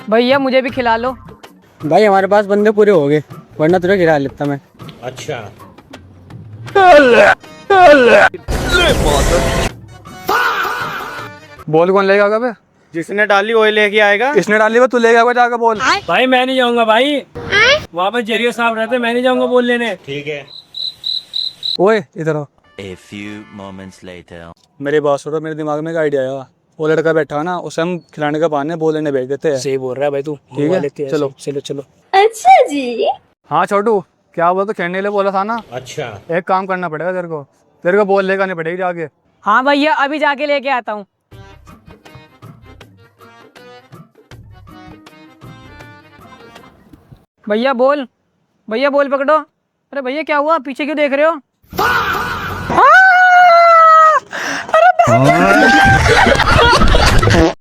भैया मुझे भी खिला लो। भाई हमारे पास बंदे पूरे हो गए, वरना तुझे गिरा लेता मैं। अच्छा। बोल कौन लेगा बे? जिसने डाली वही लेके आएगा। इसने डाली बे, तू लेगा बे, जाकर बोल। भाई मैं नहीं जाऊंगा भाई, वहाँ पे जरिया साहब रहते, मैं नहीं जाऊंगा बोल लेने। ठीक है। ओए इधर आओ। A few moments later. मेरी बात सुनो, मेरे दिमाग में एक आइडिया आया। वो लड़का बैठा है ना, उसे हम खिलाने का बहाने बोल लेने भेज देते हैं। सही बोल रहा है भाई तू। ठीक है, लेते हैं, चलो। चलो चलो। अच्छा जी। हाँ छोटू, क्या बोल तो खेलने के लिए बोला था ना। अच्छा। एक काम करना पड़ेगा तेरे को बॉल लेकर आनी पड़ेगी जाके। हाँ भैया अभी जाके लेके आता हूँ। भैया बोल पकड़ो। अरे भैया क्या हुआ, पीछे क्यों देख रहे हो? अरे